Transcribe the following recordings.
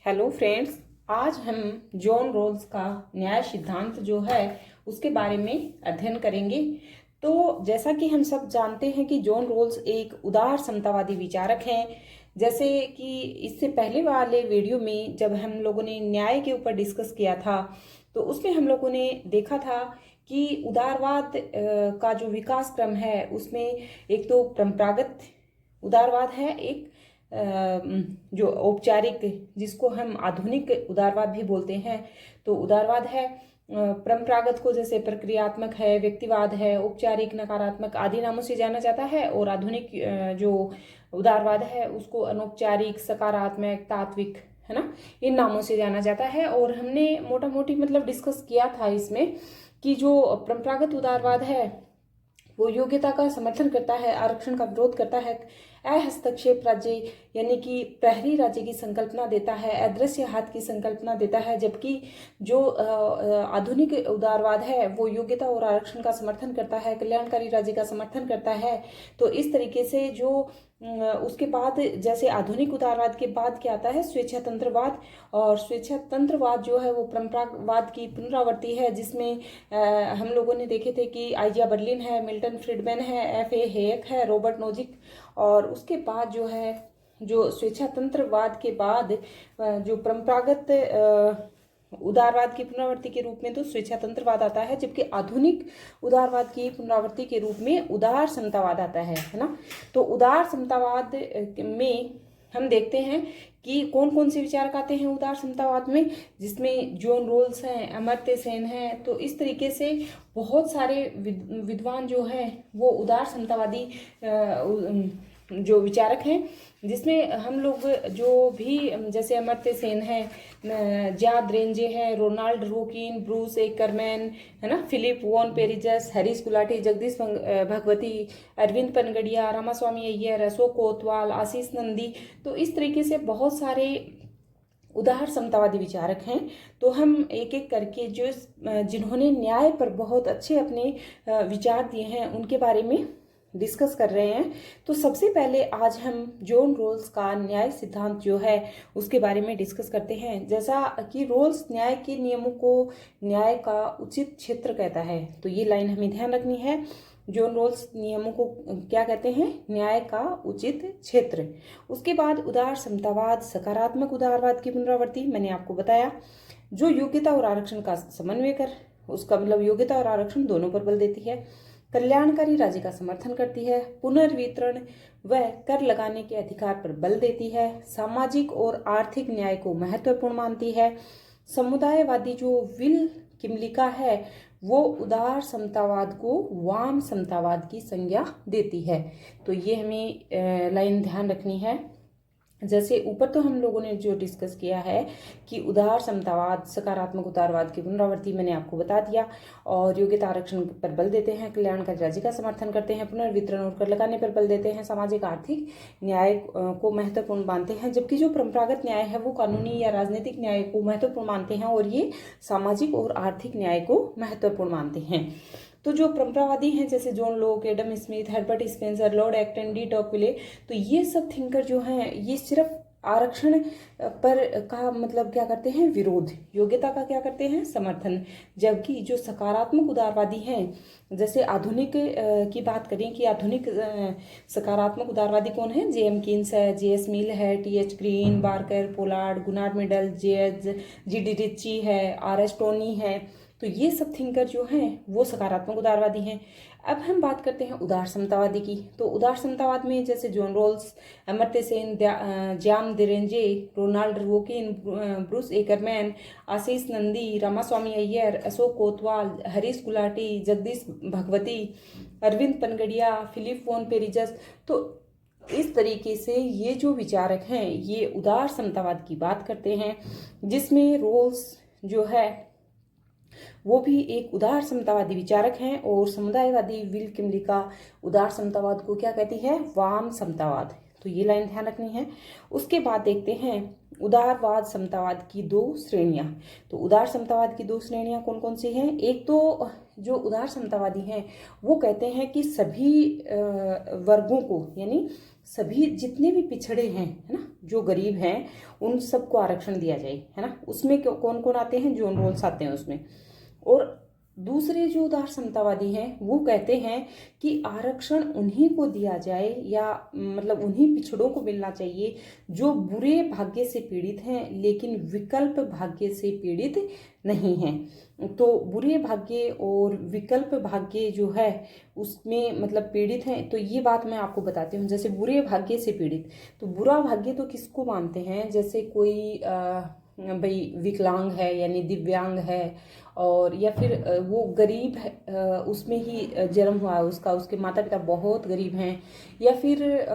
Hello friends, आज हम John roles का न्याय सिद्धांत जो है उसके बारे में अध्ययन करेंगे। तो जैसा कि हम सब जानते हैं कि जॉन रोल्स एक उदार समतावादी विचारक हैं। जैसे कि इससे पहले वाले वीडियो में जब हम लोगों ने न्याय के ऊपर डिस्कस किया था तो उसमें हम लोगों ने देखा था कि उदारवाद का जो विकास क्रम है उसमें एक तो परंपरागत उदारवाद है, एक जो औपचारिक जिसको हम आधुनिक उदारवाद भी बोलते हैं। तो उदारवाद है परंपरागत को जैसे प्रक्रियात्मक है, व्यक्तिवाद है, औपचारिक, नकारात्मक आदि नामों से जाना जाता है। और आधुनिक जो उदारवाद है उसको अनौपचारिक, सकारात्मक, तात्विक, है ना, इन नामों से जाना जाता है। और हमने मोटा मोटी मतलब डिस्कस किया था इसमें कि जो परंपरागत उदारवाद है वो योग्यता का समर्थन करता है, आरक्षण का विरोध करता है, अहस्तक्षेप राज्य यानी कि प्रहरी राज्य की संकल्पना देता है, अदृश्य हाथ की संकल्पना देता है। जबकि जो आधुनिक उदारवाद है वो योग्यता और आरक्षण का समर्थन करता है, कल्याणकारी राज्य का समर्थन करता है। तो इस तरीके से जो उसके बाद जैसे आधुनिक उदारवाद के बाद क्या आता है, स्वेच्छातंत्रवाद। और स्वेच्छातंत्रवाद जो है वो परंपरावाद की पुनरावृत्ति है, जिसमें हम लोगों ने देखे थे कि आइजिया बर्लिन है, मिल्टन फ्रीडमैन है, F.A. हेयक है, रॉबर्ट नोजिक। और उसके बाद जो है जो स्वेच्छातंत्रवाद के बाद जो परंपरागत उदारवाद की पुनरावृत्ति के रूप में तो स्वेच्छातंत्रवाद आता है, जबकि आधुनिक उदारवाद की पुनरावृत्ति के रूप में उदार समतावाद आता है ना। तो उदार समतावाद में हम देखते हैं कि कौन कौन से विचारक आते हैं उदार समतावाद में, जिसमें जॉन रोल्स हैं, अमर्त्य सेन हैं। तो इस तरीके से बहुत सारे विद्वान जो हैं वो उदार समतावादी जो विचारक हैं, जिसमें हम लोग जो भी जैसे अमर्त्य सेन है, ज्याद रेंजे है, रोनाल्ड रोकिन, ब्रूस एकरमैन, है ना, फिलिप वॉन पेरिजस, हरीश गुलाटी, जगदीश भगवती, अरविंद पनगड़िया, रामास्वामी अय्यर, अशोक कोतवाल, आशीष नंदी। तो इस तरीके से बहुत सारे उदार समतावादी विचारक हैं। तो हम एक एक करके जो जिन्होंने न्याय पर बहुत अच्छे अपने विचार दिए हैं उनके बारे में डिस्कस कर रहे हैं। तो सबसे पहले आज हम जॉन रोल्स का न्याय सिद्धांत जो है उसके बारे में डिस्कस करते हैं। जैसा कि रोल्स न्याय के नियमों को न्याय का उचित क्षेत्र कहता है, तो ये लाइन हमें ध्यान रखनी है। जॉन रोल्स नियमों को क्या कहते हैं? न्याय का उचित क्षेत्र। उसके बाद उदार समतावाद, सकारात्मक उदारवाद की पुनरावृत्ति मैंने आपको बताया, जो योग्यता और आरक्षण का समन्वय कर, उसका मतलब योग्यता और आरक्षण दोनों पर बल देती है, कल्याणकारी राज्य का समर्थन करती है, पुनर्वितरण व कर लगाने के अधिकार पर बल देती है, सामाजिक और आर्थिक न्याय को महत्वपूर्ण मानती है, समुदायवादी जो विल किमलिका है वो उदार समतावाद को वाम समतावाद की संज्ञा देती है। तो ये हमें लाइन ध्यान रखनी है। जैसे ऊपर तो हम लोगों ने जो डिस्कस किया है कि उदार समतावाद, सकारात्मक उदारवाद की पुनरावृत्ति मैंने आपको बता दिया, और योग्यता आरक्षण पर बल देते हैं, कल्याणकारी राज्य का समर्थन करते हैं, पुनर्वितरण और कर लगाने पर बल देते हैं, सामाजिक आर्थिक न्याय को महत्वपूर्ण मानते हैं। जबकि जो परंपरागत न्याय है वो कानूनी या राजनीतिक न्याय को महत्वपूर्ण मानते हैं, और ये सामाजिक और आर्थिक न्याय को महत्वपूर्ण मानते हैं। तो जो परंपरावादी हैं जैसे John Locke, Adam Smith, Herbert Spencer, Lord Acton, de Tocqueville, तो ये सब थिंकर जो हैं ये सिर्फ आरक्षण पर का मतलब क्या करते हैं? विरोध। योग्यता का क्या करते हैं? समर्थन। जबकि जो सकारात्मक उदारवादी हैं, जैसे आधुनिक की बात करें कि आधुनिक सकारात्मक उदारवादी कौन है? J.M. कीन्स है, J.S. मिल है, T.H. Green, Barker, Pollard, Gunnar Myrdal, G.D. Ritchie है, R.S. टोनी है। तो ये सब थिंकर जो हैं वो सकारात्मक उदारवादी हैं। अब हम बात करते हैं उदार समतावादी की। तो उदार समतावाद में जैसे John Rawls, Amartya Sen, Jean Dreze, Ronald Dworkin, Bruce Ackerman, Ashis Nandy, Ramaswamy Iyer, Ashok Kotwal, Harish Gulati, Jagdish Bhagwati, Arvind Panagariya, Philippe Van Parijs. तो इस तरीके से ये जो विचारक हैं ये उदार समतावाद की बात करते हैं, जिसमें रोल्स जो है वो भी एक उदार समतावादी विचारक हैं। और समुदायवादी विल किमलिका उदार समतावाद को क्या कहती है? वाम समतावाद। तो ये लाइन ध्यान रखनी है। उसके बाद देखते हैं उदारवाद समतावाद की दो श्रेणियां। तो उदार समतावाद की दो श्रेणियां कौन कौन सी हैं? एक तो जो उदार समतावादी हैं वो कहते हैं कि सभी वर्गों को, यानी सभी जितने भी पिछड़े हैं, है ना, जो गरीब हैं, उन सबको आरक्षण दिया जाए, है ना। उसमें कौन कौन आते हैं? जॉन रॉल्स आते हैं उसमें। और दूसरे जो उदार समतावादी हैं वो कहते हैं कि आरक्षण उन्हीं को दिया जाए, या मतलब उन्हीं पिछड़ों को मिलना चाहिए जो बुरे भाग्य से पीड़ित हैं लेकिन विकल्प भाग्य से पीड़ित नहीं हैं। तो बुरे भाग्य और विकल्प भाग्य जो है उसमें मतलब पीड़ित हैं। तो ये बात मैं आपको बताती हूँ। जैसे बुरे भाग्य से पीड़ित, तो बुरा भाग्य तो किसको मानते हैं? जैसे कोई भाई विकलांग है यानी दिव्यांग है, और या फिर वो गरीब है, उसमें ही जन्म हुआ है उसका, उसके माता पिता बहुत गरीब हैं, या फिर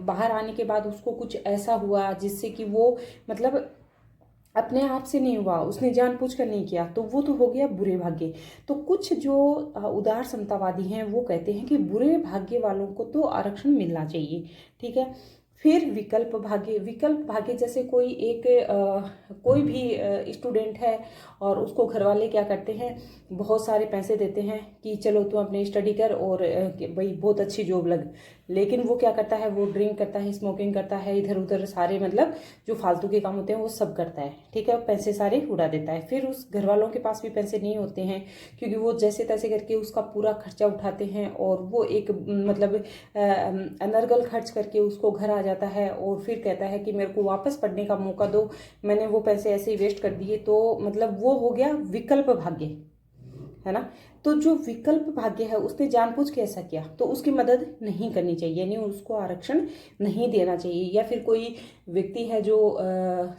बाहर आने के बाद उसको कुछ ऐसा हुआ जिससे कि वो मतलब अपने आप से नहीं हुआ, उसने जानबूझ कर नहीं किया, तो वो तो हो गया बुरे भाग्य। तो कुछ जो उदार समतावादी हैं वो कहते हैं कि बुरे भाग्य वालों को तो आरक्षण मिलना चाहिए, ठीक है। फिर विकल्प भाग्य, विकल्प भाग्य जैसे कोई एक कोई भी स्टूडेंट है और उसको घर वाले क्या करते हैं, बहुत सारे पैसे देते हैं कि चलो तू अपनी स्टडी कर और भाई बहुत अच्छी जॉब लग, लेकिन वो क्या करता है, वो ड्रिंक करता है, स्मोकिंग करता है, इधर उधर सारे मतलब जो फालतू के काम होते हैं वो सब करता है, ठीक है, पैसे सारे उड़ा देता है। फिर उस घर वालों के पास भी पैसे नहीं होते हैं क्योंकि वो जैसे तैसे करके उसका पूरा खर्चा उठाते हैं, और वो एक मतलब अनर्गल खर्च करके उसको घर आ जाता है और फिर कहता है कि मेरे को वापस पढ़ने का मौका दो, मैंने वो पैसे ऐसे ही वेस्ट कर दिए। तो मतलब वो हो गया विकल्प भाग्य, है ना। तो जो विकल्प भाग्य है उसने जानबूझ के ऐसा किया तो उसकी मदद नहीं करनी चाहिए, यानी उसको आरक्षण नहीं देना चाहिए। या फिर कोई व्यक्ति है जो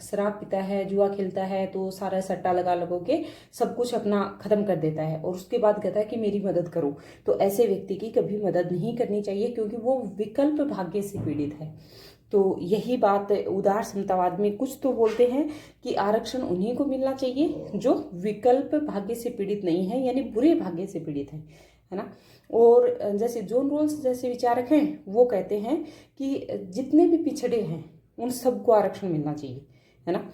शराब पीता है, जुआ खेलता है, तो सारा सट्टा लगा लगो के सब कुछ अपना खत्म कर देता है और उसके बाद कहता है कि मेरी मदद करो, तो ऐसे व्यक्ति की कभी मदद नहीं करनी चाहिए क्योंकि वो विकल्प भाग्य से पीड़ित है। तो यही बात उदार समतावाद में कुछ तो बोलते हैं कि आरक्षण उन्हीं को मिलना चाहिए जो विकल्प भाग्य से पीड़ित नहीं है, यानी बुरे भाग्य से पीड़ित है ना। और जैसे जॉन रॉल्स जैसे विचारक हैं वो कहते हैं कि जितने भी पिछड़े हैं उन सबको आरक्षण मिलना चाहिए, है ना।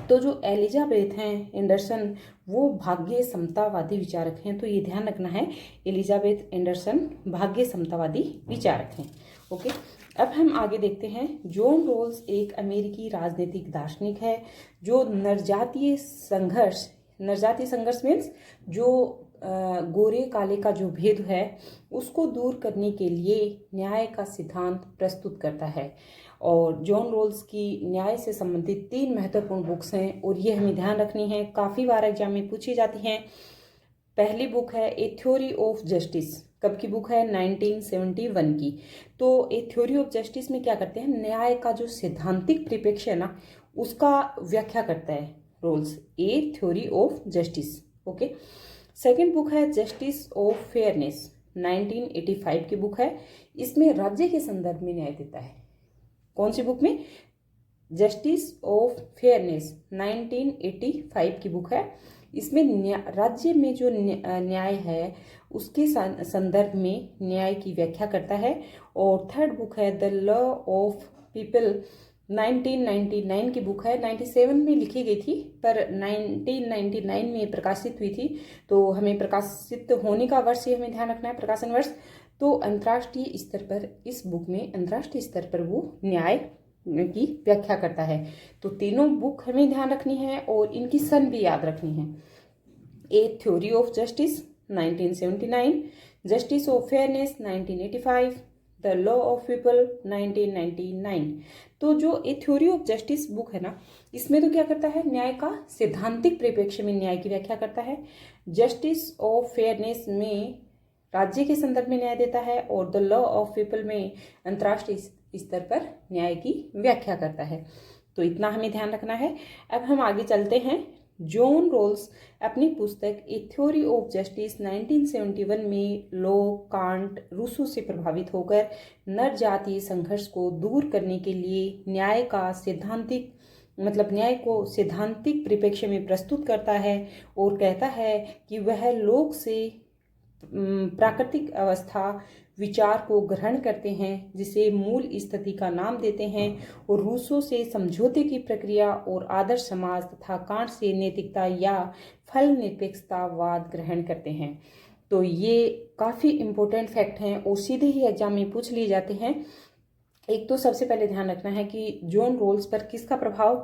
तो जो एलिजाबेथ हैं एंडरसन वो भाग्य समतावादी विचारक हैं। तो ये ध्यान रखना है, एलिजाबेथ एंडरसन भाग्य समतावादी विचारक हैं। ओके, अब हम आगे देखते हैं। जॉन रॉल्स एक अमेरिकी राजनीतिक दार्शनिक है जो नरजातीय संघर्ष मीन्स जो गोरे काले का जो भेद है उसको दूर करने के लिए न्याय का सिद्धांत प्रस्तुत करता है। और जॉन रॉल्स की न्याय से संबंधित 3 महत्वपूर्ण बुक्स हैं और ये हमें ध्यान रखनी है, काफ़ी बार एग्जाम में पूछी जाती हैं। पहली बुक है ए थ्योरी ऑफ जस्टिस। कब की बुक है? 1971 की। तो ए थ्योरी ऑफ जस्टिस में क्या करते हैं, न्याय का जो सैद्धांतिक परिप्रेक्ष्य है ना उसका व्याख्या करता है Rawls. A theory of justice. Okay, second book है जस्टिस ऑफ फेयरनेस, 1985 की बुक है। इसमें राज्य के संदर्भ में न्याय देता है। कौन सी बुक में? जस्टिस ऑफ फेयरनेस, 1985 की बुक है। इसमें राज्य में जो न्याय है उसके संदर्भ में न्याय की व्याख्या करता है। और थर्ड बुक है द लॉ ऑफ पीपल, 1999 की बुक है। 97 में लिखी गई थी पर 1999 में प्रकाशित हुई थी, तो हमें प्रकाशित होने का वर्ष ही हमें ध्यान रखना है, प्रकाशन वर्ष। तो अंतर्राष्ट्रीय स्तर पर इस बुक में अंतर्राष्ट्रीय स्तर पर वो न्याय की व्याख्या करता है। तो तीनों बुक हमें ध्यान रखनी है और इनकी सन भी याद रखनी है। ए theory of justice 1979, justice of fairness 1985, the law of people 1999। तो जो ए थ्योरी ऑफ जस्टिस बुक है ना इसमें तो क्या करता है, न्याय का सैद्धांतिक परिप्रेक्ष्य में न्याय की व्याख्या करता है। जस्टिस ऑफ फेयरनेस में राज्य के संदर्भ में न्याय देता है और द लॉ ऑफ पीपल में अंतर्राष्ट्रीय स्तर पर न्याय की व्याख्या करता है। तो इतना हमें ध्यान रखना है। अब हम आगे चलते हैं। जॉन रॉल्स अपनी पुस्तक ए थ्योरी ऑफ जस्टिस 1971 में लॉ, कांट, रूसो से प्रभावित होकर नर जातीय संघर्ष को दूर करने के लिए न्याय को सैद्धांतिक परिप्रेक्ष्य में प्रस्तुत करता है और कहता है कि वह लोक से प्राकृतिक अवस्था, विचार को ग्रहण करते हैं, जिसे मूल स्थिति का नाम देते हैं, और रूसो से समझौते की प्रक्रिया और आदर्श समाज तथा कांट से नैतिकता या फल निरपेक्षतावाद ग्रहण करते हैं। तो ये काफ़ी इम्पोर्टेंट फैक्ट हैं और सीधे ही एग्जाम में पूछ लिए जाते हैं। एक तो सबसे पहले ध्यान रखना है कि जॉन रोल्स पर किसका प्रभाव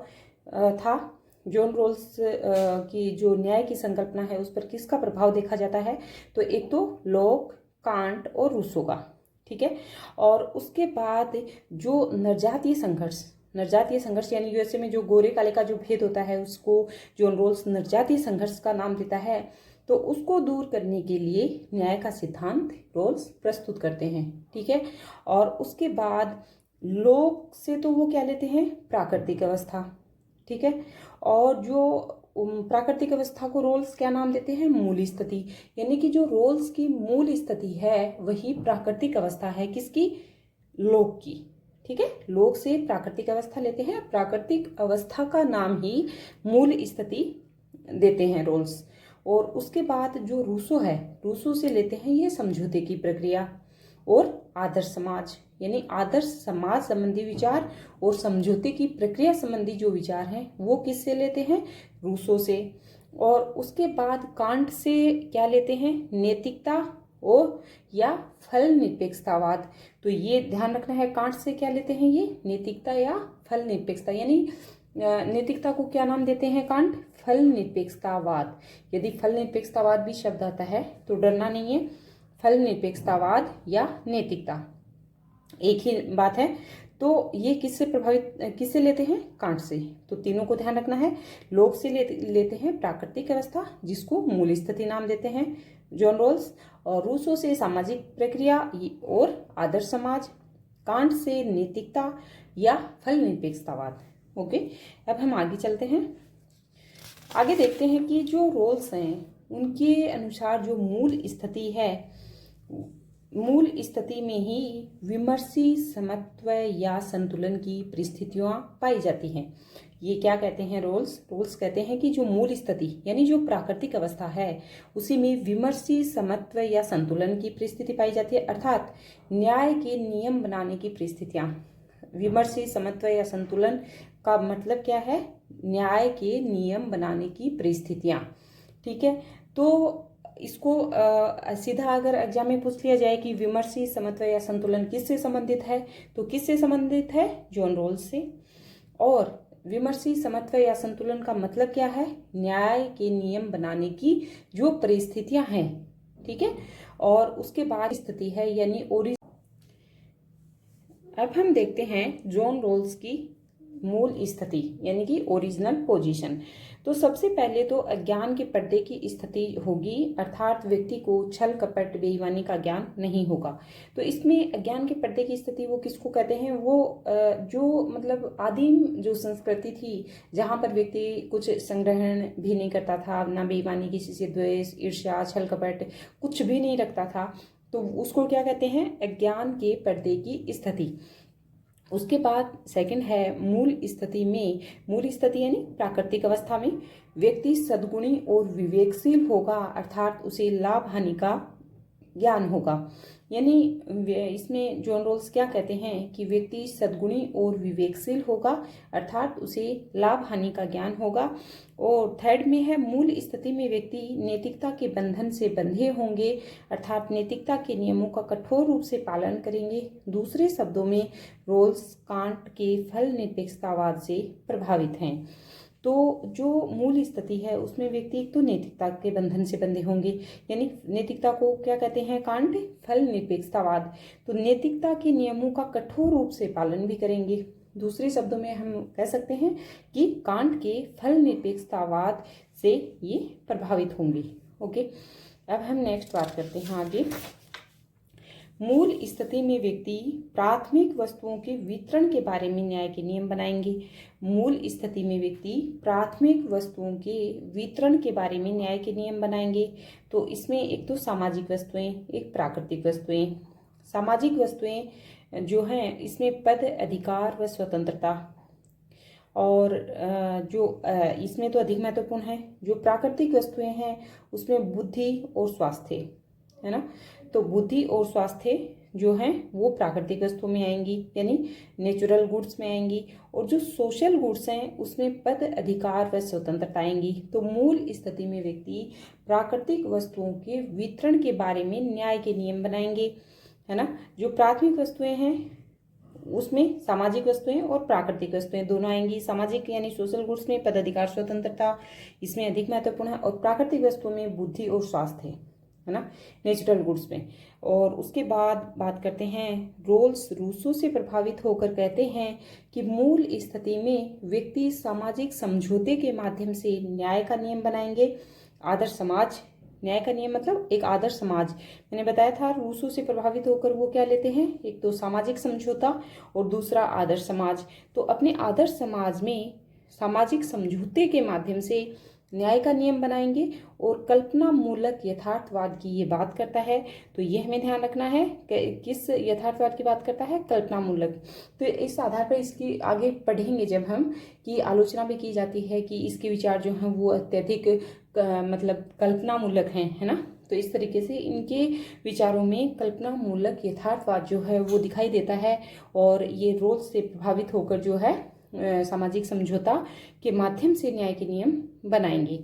था। जॉन रोल्स की जो न्याय की संकल्पना है उस पर किसका प्रभाव देखा जाता है। तो एक तो लॉक, कांट और रूसो का, ठीक है। और उसके बाद जो नरजातीय संघर्ष यानी यूएसए में जो गोरे काले का जो भेद होता है उसको जॉन रोल्स नरजातीय संघर्ष का नाम देता है। तो उसको दूर करने के लिए न्याय का सिद्धांत रोल्स प्रस्तुत करते हैं, ठीक है। और उसके बाद लोक से तो वो क्या लेते हैं, प्राकृतिक अवस्था, ठीक है। और जो प्राकृतिक अवस्था को रोल्स क्या नाम देते हैं, मूल स्थिति। यानी कि जो रोल्स की मूल स्थिति है वही प्राकृतिक अवस्था है, किसकी, लोक की, ठीक है। लोक से प्राकृतिक अवस्था लेते हैं, प्राकृतिक अवस्था का नाम ही मूल स्थिति देते हैं रोल्स। और उसके बाद जो रूसो है, रूसो से लेते हैं ये समझौते की प्रक्रिया और आदर्श समाज, यानी आदर्श समाज संबंधी विचार और समझौते की प्रक्रिया संबंधी जो विचार हैं वो किससे लेते हैं, रूसो से। और उसके बाद कांट से क्या लेते हैं, नैतिकता और या फल निरपेक्षतावाद। तो ये ध्यान रखना है, कांट से क्या लेते हैं, ये नैतिकता या फल निरपेक्षता, यानी नैतिकता को क्या नाम देते हैं कांट, फल निरपेक्षतावाद। यदि फल निरपेक्षतावाद भी शब्द आता है तो डरना नहीं है, फल निरपेक्षतावाद या नैतिकता एक ही बात है। तो ये किससे लेते हैं, कांट से। तो तीनों को ध्यान रखना है। लोक से लेते हैं प्राकृतिक अवस्था जिसको मूल स्थिति नाम देते हैं जॉन रोल्स, और रूसो से सामाजिक प्रक्रिया और आदर्श समाज, कांट से नैतिकता या फल निरपेक्षतावाद। ओके, अब हम आगे चलते हैं। आगे देखते हैं कि जो रोल्स हैं उनके अनुसार जो मूल स्थिति है, मूल स्थिति में ही विमर्शी समत्व या संतुलन की परिस्थितियां पाई जाती हैं। ये क्या कहते हैं रोल्स कहते हैं कि जो मूल स्थिति यानी जो प्राकृतिक अवस्था है उसी में विमर्शी समत्व या संतुलन की परिस्थिति पाई जाती है, अर्थात न्याय के नियम बनाने की परिस्थितियां। विमर्शी समत्व या संतुलन का मतलब क्या है, न्याय के नियम बनाने की परिस्थितियां, ठीक है। तो इसको सीधा अगर एग्जाम में पूछ लिया जाए कि विमर्शी समत्व या संतुलन किससे संबंधित है, तो किससे संबंधित है, जॉन रोल्स से। और विमर्शी समत्व या संतुलन का मतलब क्या है, न्याय के नियम बनाने की जो परिस्थितियां हैं, ठीक है। और उसके बाद स्थिति है यानी अब हम देखते हैं जॉन रोल्स की मूल स्थिति यानी कि ओरिजिनल पोजीशन। तो सबसे पहले तो अज्ञान के पर्दे की स्थिति होगी, अर्थात व्यक्ति को छल कपट बेईमानी का ज्ञान नहीं होगा। तो इसमें अज्ञान के पर्दे की स्थिति वो किसको कहते हैं, वो जो मतलब आदिम जो संस्कृति थी जहाँ पर व्यक्ति कुछ संग्रहण भी नहीं करता था, ना बेईमानी, किसी से द्वेष, ईर्ष्या, छल कपट कुछ भी नहीं रखता था, तो उसको क्या कहते हैं, अज्ञान के पर्दे की स्थिति। उसके बाद सेकंड है मूल स्थिति में, मूल स्थिति यानी प्राकृतिक अवस्था में व्यक्ति सद्गुणी और विवेकशील होगा, अर्थात उसे लाभ हानि का ज्ञान होगा। यानी इसमें जॉन रोल्स क्या कहते हैं कि व्यक्ति सद्गुणी और विवेकशील होगा, अर्थात उसे लाभ हानि का ज्ञान होगा। और थर्ड में है मूल स्थिति में व्यक्ति नैतिकता के बंधन से बंधे होंगे, अर्थात नैतिकता के नियमों का कठोर रूप से पालन करेंगे। दूसरे शब्दों में रोल्स कांट के फल निरपेक्षतावाद से प्रभावित हैं। तो जो मूल स्थिति है उसमें व्यक्ति एक तो नैतिकता के बंधन से बंधे होंगे, यानी नैतिकता को क्या कहते हैं, कांट फल निरपेक्षतावाद। तो नैतिकता के नियमों का कठोर रूप से पालन भी करेंगे। दूसरे शब्दों में हम कह सकते हैं कि कांट के फल निरपेक्षतावाद से ये प्रभावित होंगे। ओके, अब हम नेक्स्ट बात करते हैं आगे। मूल स्थिति में व्यक्ति प्राथमिक वस्तुओं के वितरण के बारे में न्याय के नियम बनाएंगे। मूल स्थिति में व्यक्ति प्राथमिक वस्तुओं के वितरण के बारे में न्याय के नियम बनाएंगे। तो इसमें एक तो सामाजिक वस्तुएं, एक प्राकृतिक वस्तुएं। सामाजिक वस्तुएं जो हैं इसमें पद, अधिकार व स्वतंत्रता, और जो इसमें तो अधिक महत्वपूर्ण है। जो प्राकृतिक वस्तुएं हैं उसमें बुद्धि और स्वास्थ्य है ना। तो बुद्धि और स्वास्थ्य जो हैं वो प्राकृतिक वस्तुओं में आएंगी, यानी नेचुरल गुड्स में आएंगी। और जो सोशल गुड्स हैं उसमें पद, अधिकार व स्वतंत्रता आएंगी। तो मूल स्थिति में व्यक्ति प्राकृतिक वस्तुओं के वितरण के बारे में न्याय के नियम बनाएंगे, है ना। जो प्राथमिक वस्तुएं हैं उसमें सामाजिक वस्तुएं और प्राकृतिक वस्तुएं दोनों आएंगी। सामाजिक यानी सोशल गुड्स में पद, अधिकार, स्वतंत्रता इसमें अधिक महत्वपूर्ण है, और प्राकृतिक वस्तुओं में बुद्धि और स्वास्थ्य है ना, नेचुरल गुड्स में। और उसके बाद बात करते हैं रोल्स रूसो से प्रभावित होकर कहते हैं कि मूल स्थिति में व्यक्ति सामाजिक समझौते के माध्यम से न्याय का नियम बनाएंगे। आदर्श समाज, न्याय का नियम मतलब एक आदर्श समाज, मैंने बताया था रूसो से प्रभावित होकर वो क्या लेते हैं, एक तो सामाजिक समझौता और दूसरा आदर्श समाज। तो अपने आदर्श समाज में सामाजिक समझौते के माध्यम से न्याय का नियम बनाएंगे और कल्पना मूलक यथार्थवाद की ये बात करता है। तो ये हमें ध्यान रखना है कि किस यथार्थवाद की बात करता है, कल्पना मूलक। तो इस आधार पर इसकी आगे पढ़ेंगे जब हम, कि आलोचना भी की जाती है कि इसके विचार जो हैं वो अत्यधिक मतलब कल्पना मूलक हैं, है ना। तो इस तरीके से इनके विचारों में कल्पना मूलक यथार्थवाद जो है वो दिखाई देता है, और ये रोल्स से प्रभावित होकर जो है सामाजिक समझौता के माध्यम से न्याय के नियम बनाएंगे।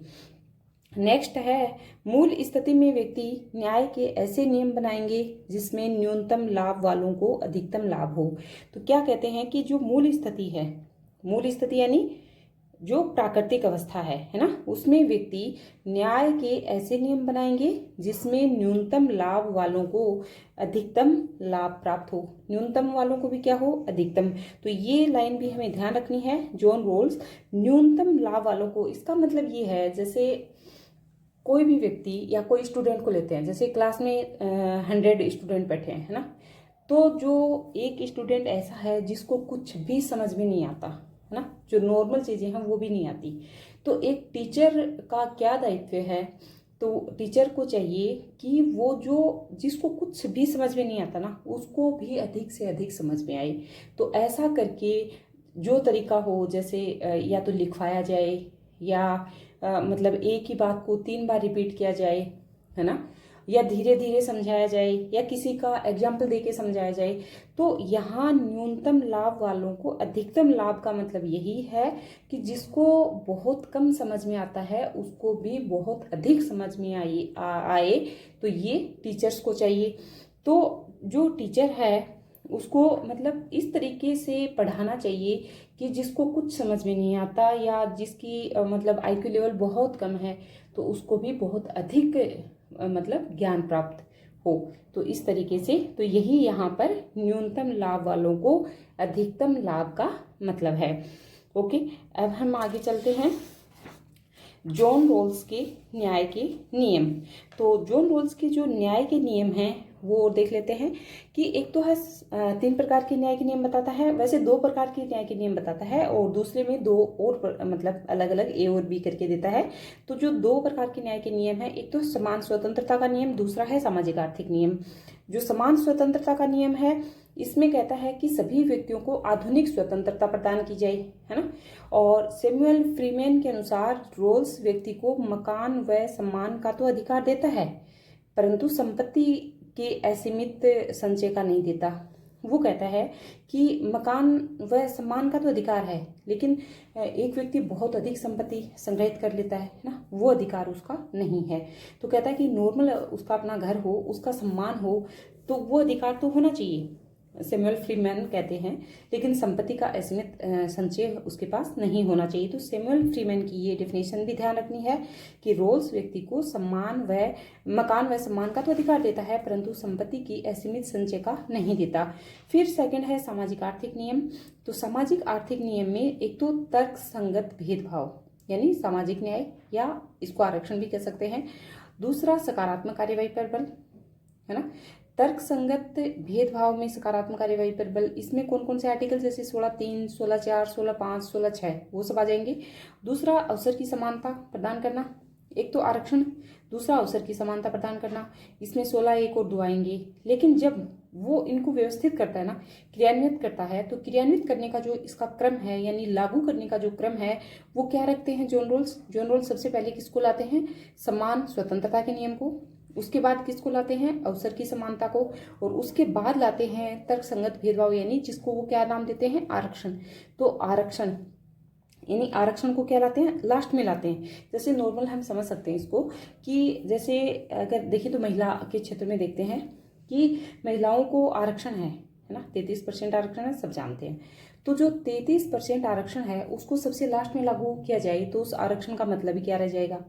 नेक्स्ट है मूल स्थिति में व्यक्ति न्याय के ऐसे नियम बनाएंगे जिसमें न्यूनतम लाभ वालों को अधिकतम लाभ हो। तो क्या कहते हैं कि जो मूल स्थिति है, मूल स्थिति यानी जो प्राकृतिक अवस्था है ना, उसमें व्यक्ति न्याय के ऐसे नियम बनाएंगे जिसमें न्यूनतम लाभ वालों को अधिकतम लाभ प्राप्त हो। न्यूनतम वालों को भी क्या हो, अधिकतम। तो ये लाइन भी हमें ध्यान रखनी है। जॉन रोल्स न्यूनतम लाभ वालों को, इसका मतलब ये है जैसे कोई भी व्यक्ति या कोई स्टूडेंट को लेते हैं, जैसे क्लास में 100 स्टूडेंट बैठे हैं, है ना। तो जो एक स्टूडेंट ऐसा है जिसको कुछ भी समझ में नहीं आता, है ना, जो नॉर्मल चीजें हैं वो भी नहीं आती, तो एक टीचर का क्या दायित्व है, तो टीचर को चाहिए कि वो जो जिसको कुछ भी समझ में नहीं आता ना, उसको भी अधिक से अधिक समझ में आए। तो ऐसा करके जो तरीका हो, जैसे या तो लिखवाया जाए या मतलब एक ही बात को 3 बार रिपीट किया जाए, है ना, या धीरे धीरे समझाया जाए, या किसी का एग्जाम्पल देके समझाया जाए। तो यहाँ न्यूनतम लाभ वालों को अधिकतम लाभ का मतलब यही है कि जिसको बहुत कम समझ में आता है उसको भी बहुत अधिक समझ में आए। तो ये टीचर्स को चाहिए। तो जो टीचर है उसको मतलब इस तरीके से पढ़ाना चाहिए कि जिसको कुछ समझ में नहीं आता या जिसकी मतलब आईक्यू लेवल बहुत कम है, तो उसको भी बहुत अधिक मतलब ज्ञान प्राप्त हो। तो इस तरीके से, तो यही यहाँ पर न्यूनतम लाभ वालों को अधिकतम लाभ का मतलब है। ओके, अब हम आगे चलते हैं जॉन रोल्स के न्याय के नियम। तो जॉन रोल्स के जो न्याय के नियम हैं वो देख लेते हैं कि एक तो है 3 प्रकार के न्याय के नियम बताता है, वैसे 2 प्रकार के न्याय के नियम बताता है, और दूसरे में 2 और मतलब अलग अलग ए और बी करके देता है। तो जो 2 प्रकार के न्याय के नियम है, एक तो समान स्वतंत्रता का नियम, दूसरा है सामाजिक आर्थिक नियम। जो समान स्वतंत्रता का नियम है इसमें कहता है कि सभी व्यक्तियों को आधुनिक स्वतंत्रता प्रदान की जाए, है ना। और सैमुअल फ्रीमैन के अनुसार रोल्स व्यक्ति को मकान व सम्मान का तो अधिकार देता है, परंतु संपत्ति के असीमित संचय का नहीं देता। वो कहता है कि मकान व सम्मान का तो अधिकार है, लेकिन एक व्यक्ति बहुत अधिक संपत्ति संग्रहित कर लेता है ना, वो अधिकार उसका नहीं है। तो कहता है कि नॉर्मल उसका अपना घर हो, उसका सम्मान हो, तो वो अधिकार तो होना चाहिए, सैमुअल फ्रीमैन कहते हैं, लेकिन संपत्ति का असीमित संचय उसके पास नहीं होना चाहिए। तो सैमुअल फ्रीमैन की ये डेफिनेशन भी ध्यान रखनी है कि रोल्स व्यक्ति को सम्मान व मकान व सम्मान का तो अधिकार देता है, परंतु संपत्ति की असीमित संचय का नहीं देता। फिर सेकंड है सामाजिक आर्थिक नियम। तो सामाजिक आर्थिक नियम में एक तो तर्क संगत भेदभाव यानी सामाजिक न्याय, या इसको आरक्षण भी कह सकते हैं। दूसरा सकारात्मक कार्यवाही पर बल, है ना। तर्क संगत भेदभाव में सकारात्मक कार्यवाही पर बल, इसमें कौन कौन से आर्टिकल जैसे 16(3), 16(4), 16(5), 16(6) वो सब आ जाएंगे। दूसरा अवसर की समानता प्रदान करना, एक तो आरक्षण, दूसरा अवसर की समानता प्रदान करना, इसमें 16(1) और 2 आएंगे। लेकिन जब वो इनको व्यवस्थित करता है ना, क्रियान्वित करता है, तो क्रियान्वित करने का जो इसका क्रम है यानी लागू करने का जो क्रम है वो क्या रखते हैं जॉन रोल्स। जॉन रोल्स सबसे पहले किसको लाते हैं, समान स्वतंत्रता के नियम को, उसके बाद किसको लाते हैं, अवसर की समानता को, और उसके बाद लाते हैं तर्कसंगत भेदभाव, यानी जिसको वो क्या नाम देते हैं, आरक्षण। तो आरक्षण यानी आरक्षण को क्या लाते हैं, लास्ट में लाते हैं। जैसे नॉर्मल हम समझ सकते हैं इसको कि जैसे अगर देखिए तो महिला के क्षेत्र में देखते हैं कि महिलाओं को आरक्षण है ना, 33% आरक्षण है, सब जानते हैं। तो जो 33% आरक्षण है उसको सबसे लास्ट में लागू किया जाए तो उस आरक्षण का मतलब ही क्या रह जाएगा।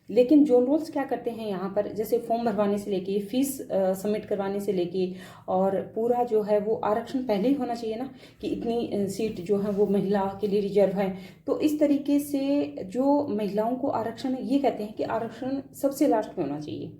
लेकिन जॉन रोल्स क्या करते हैं यहाँ पर, जैसे फॉर्म भरवाने से लेके फीस सबमिट करवाने से लेके और पूरा जो है वो आरक्षण पहले ही होना चाहिए ना, कि इतनी सीट जो है वो महिला के लिए रिजर्व है। तो इस तरीके से जो महिलाओं को आरक्षण ये कहते हैं कि आरक्षण सबसे लास्ट में होना चाहिए,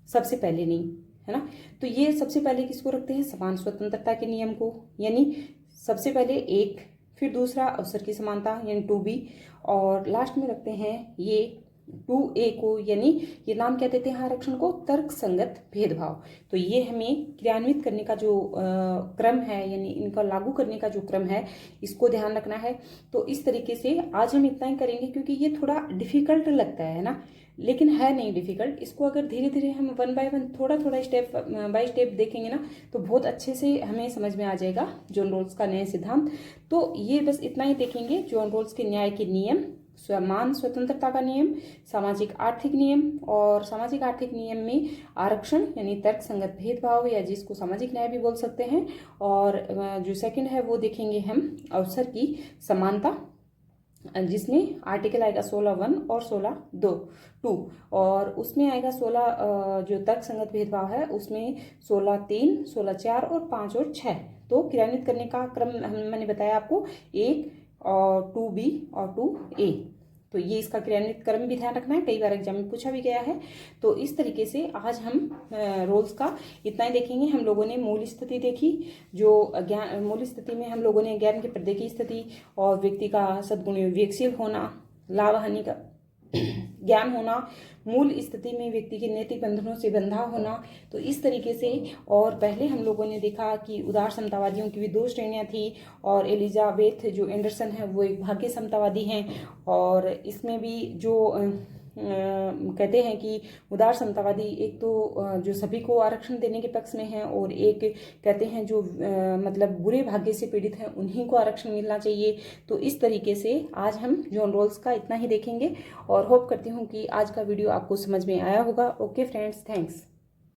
सबसे पहले नहीं, है ना। तो ये सबसे पहले किसको रखते हैं, समान स्वतंत्रता के नियम को, यानी सबसे पहले एक, फिर दूसरा अवसर की समानता यानी 2B, और लास्ट में रखते हैं ये 2A को, यानी ये नाम क्या देते हैं आरक्षण को, तर्कसंगत भेदभाव। तो ये हमें क्रियान्वित करने का जो क्रम है, यानी इनका लागू करने का जो क्रम है, इसको ध्यान रखना है। तो इस तरीके से आज हम इतना ही करेंगे, क्योंकि ये थोड़ा डिफिकल्ट लगता है ना, लेकिन है नहीं डिफिकल्ट। इसको अगर धीरे धीरे हम 1 बाय 1 थोड़ा थोड़ा स्टेप बाय स्टेप देखेंगे ना, तो बहुत अच्छे से हमें समझ में आ जाएगा जॉन रोल्स का न्याय सिद्धांत। तो ये बस इतना ही देखेंगे, जॉन रोल्स के न्याय के नियम, समान स्वतंत्रता का नियम, सामाजिक आर्थिक नियम, और सामाजिक आर्थिक नियम में आरक्षण यानी तर्कसंगत भेदभाव, या जिसको सामाजिक न्याय भी बोल सकते हैं। और जो सेकंड है वो देखेंगे हम अवसर की समानता, जिसमें आर्टिकल आएगा 16(1) और 16(2), और उसमें आएगा 16 जो तर्कसंगत भेदभाव है उसमें 16(3), 16(4) और 5 और 6। तो क्रियान्वित करने का क्रम मैंने बताया आपको, 1 और 2B और 2A। तो ये इसका क्रियान्वित क्रम भी ध्यान रखना है, कई बार एग्जाम में पूछा भी गया है। तो इस तरीके से आज हम रोल्स का इतना ही देखेंगे। हम लोगों ने मूल स्थिति देखी, जो ज्ञान, मूल स्थिति में हम लोगों ने ज्ञान के पर्दे की स्थिति और व्यक्ति का सद्गुण विवेकशील होना, लाभ हानि का ज्ञान होना, मूल स्थिति में व्यक्ति के नैतिक बंधनों से बंधा होना। तो इस तरीके से, और पहले हम लोगों ने देखा कि उदार समतावादियों की भी 2 श्रेणियां थी, और एलिजाबेथ जो एंडरसन है वो एक भाग्य समतावादी हैं। और इसमें भी जो कहते हैं कि उदार समतावादी एक तो जो सभी को आरक्षण देने के पक्ष में है, और एक कहते हैं जो मतलब बुरे भाग्य से पीड़ित हैं उन्हीं को आरक्षण मिलना चाहिए। तो इस तरीके से आज हम जॉन रोल्स का इतना ही देखेंगे, और होप करती हूँ कि आज का वीडियो आपको समझ में आया होगा। Okay friends, thanks.